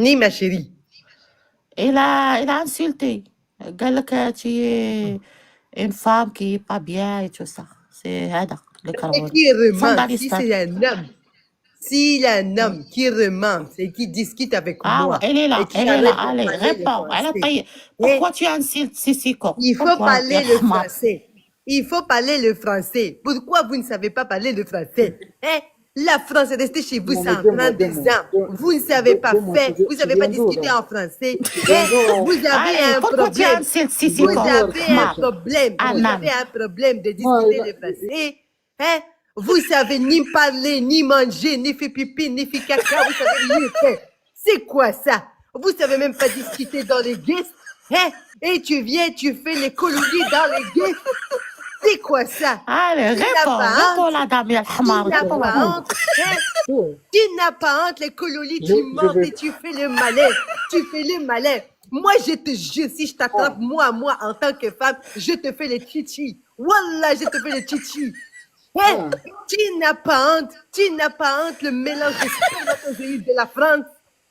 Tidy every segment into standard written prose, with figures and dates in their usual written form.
Ni ma chérie. Il a insulté. قال لك tu es une femme qui est pas bien et tout ça. C'est هذا اللي Et كرهوني. qui remonte, si Sandalista. c'est un homme, s'il a un homme qui remonte et qui discute avec Ah ouais, moi elle est là, et qui elle est arrête là. de Allez, parler le réponds. Elle a français, taillé. hein, Pourquoi tu insultes Sissiko? il faut Pourquoi? parler le français. Il faut parler le français. Pourquoi vous ne savez pas parler le français? Hein? La France est restée chez vous 132 ans. Vous ne savez pas faire, vous ne savez pas discuter en français. Hein? Vous avez Allez, un pourquoi tu problème. insultes Vous Sissiko? avez un problème. Vous Anan. avez un problème de discuter le français. Hein? Vous savez ni parler, ni manger, ni faire pipi, ni faire caca. Vous savez rien faire. C'est quoi ça? Vous savez même pas discuter dans les guests. Hein? Et tu viens, tu fais les colonis dans les guests. C'est quoi ça? Allez, réponds la dame, ya الحمار. Tu n'as pas honte. Hein? Tu n'as pas honte, les colonis, tu montes et tu fais le malin. Tu fais le malin. Moi, je te jure, si je t'attrape, moi, en tant que femme, je te fais les chichis. Wallah, je te fais les chichis. Hein? Tu n'as pas honte, le mélange de spermatozoïdes de la France.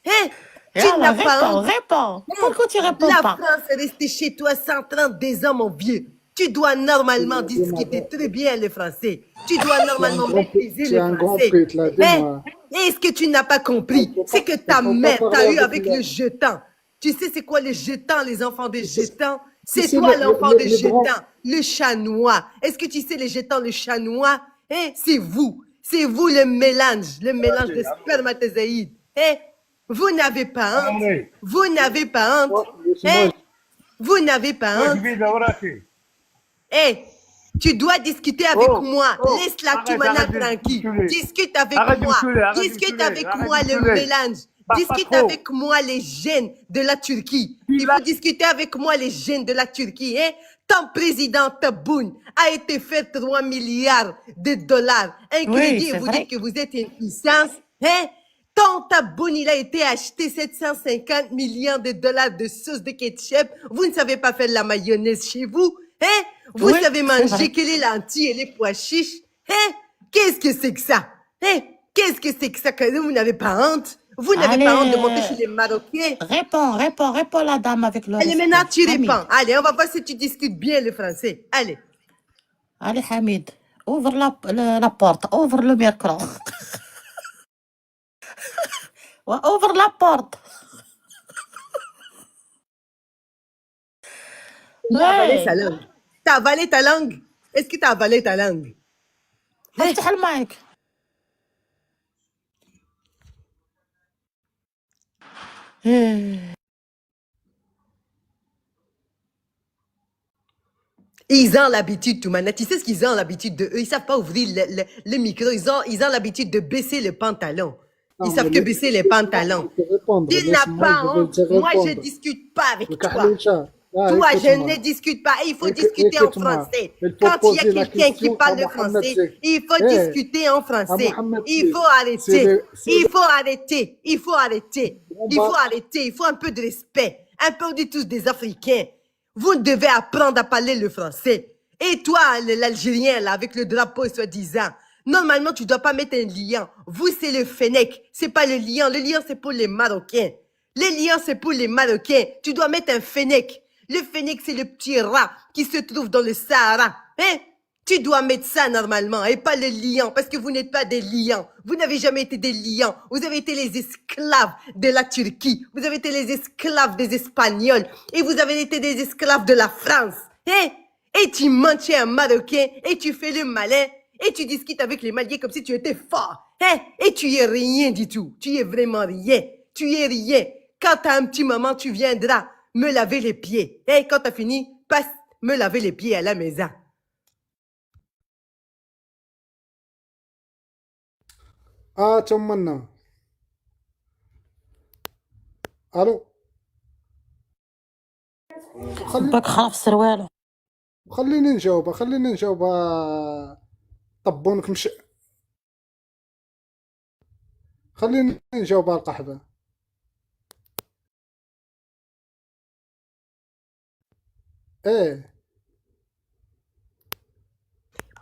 Hein? Tu n'as pas honte. Réponds. Pourquoi tu réponds La pas? France est restée chez toi 132 ans, mon vieux. Tu dois normalement discuter très bien le français. Tu dois normalement maîtriser le français. Et ce que tu n'as pas compris, c'est que ta mère t'a eu avec le jetant. Tu sais c'est quoi les jetons, les enfants des jetons? C'est toi l'enfant des jetons, le chat noir. Est-ce que tu sais les jetons, le chat noir? Eh, c'est vous le mélange de spermatozoïdes. Eh, vous n'avez pas honte. Vous n'avez pas honte. Eh, vous n'avez pas honte. Eh, tu dois discuter avec moi. Laisse la Toumana tranquille. Discute avec moi. Discute avec moi le mélange. Discute avec moi les gènes de la Turquie. Il faut discuter avec moi les gènes de la Turquie. Hein? Ton président Tebboune a été fait 3 milliards de dollars. Un crédit et vous dites que vous êtes une puissance. Hein? Ton Tebboune, il a été acheté 750 millions de dollars de sauce de ketchup. Vous ne savez pas faire de la mayonnaise chez vous. Hein? Vous savez manger que les lentilles et les pois chiches. Hein? Qu'est-ce que c'est que ça? Hein? Qu'est-ce que c'est que ça que vous n'avez pas honte? Vous n'avez pas honte de monter chez les Marocains? Réponds la dame avec le Allez, respect. maintenant tu réponds. Allez, on va voir si tu discutes bien le français. Allez. Allez, Hamid, ouvre la porte, ouvre le micro. Ouvre la porte. T'as avalé sa langue. T'as avalé ta langue? Est-ce que t'as avalé ta langue? افتح المايك. Ils ont l'habitude, Toumana. Tu sais ce qu'ils ont l'habitude de eux? Ils savent pas ouvrir le micro. Ils ont l'habitude de baisser le pantalon. Ils savent que baisser les pantalons. Tu n'as pas honte. Moi, je discute pas avec toi. Toi, je ne discute pas. Il faut discuter en français. Quand il y a quelqu'un qui parle le français, il faut discuter en français. Il faut arrêter. Il faut arrêter. Il faut arrêter. Il faut arrêter. Il faut un peu de respect. Un peu, on dit tous des Africains. Vous devez apprendre à parler le français. Et toi, l'Algérien, là, avec le drapeau soi-disant, normalement, tu dois pas mettre un lion. Vous, c'est le Fennec. C'est pas le lion. Le lion, c'est pour les Marocains. Les lions, c'est pour les Marocains. Tu dois mettre un Fennec. Le Fennec, c'est le petit rat qui se trouve dans le Sahara. Hein? Tu dois mettre ça normalement et pas le lion parce que vous n'êtes pas des lions. Vous n'avez jamais été des lions. Vous avez été les esclaves de la Turquie. Vous avez été les esclaves des Espagnols. Et vous avez été des esclaves de la France. Hein? Et tu mens, tu es un Marocain et tu fais le malin et tu discutes avec les Maliens comme si tu étais fort. Hein? Et tu es rien du tout. Tu es vraiment rien. Tu es rien. Quand tu as un petit moment, tu viendras me laver les pieds. Et quand tu as fini, passe me laver les pieds à la maison. تمنا الو باك خاف سروالو. خليني نجاوب طبونك خليني نجاوب على القحبه.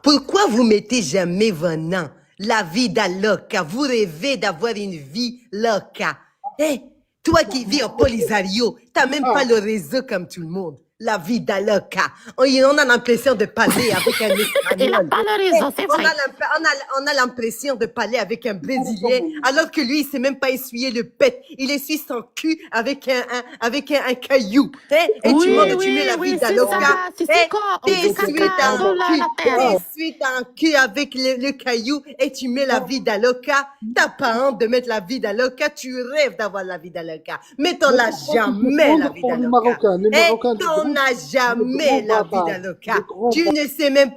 Pourquoi vous mettez jamais venant la vie d'Aloca? Vous rêvez d'avoir une vie loca. Toi qui vis en Polisario, t'as même pas le réseau comme tout le monde. La vie d'Aloca. On a l'impression de parler avec un Il n'a Espagnol. pas le réseau, c'est On vrai. a l'impression de parler avec un Brésilien, alors que lui, il sait même pas essuyer le pet. Il essuie son cul avec un caillou. Hein? Et tu Oui, montes et tu mets la oui, vie c'est d'Aloca. ça. C'est Hein? quoi? On fait T'essuies caca ton dans la cul. terre. T'essuies ton cul avec le caillou et tu mets la vie d'Aloca. T'as pas honte de mettre la vie d'Aloca. Tu rêves d'avoir la vie d'Aloca. Mais t'en as jamais la vie pour les d'Aloca. Marocains. Les Hein? Marocains, T'en as jamais la vie bâtards. d'Aloca. Les grands Tu ne sais même pas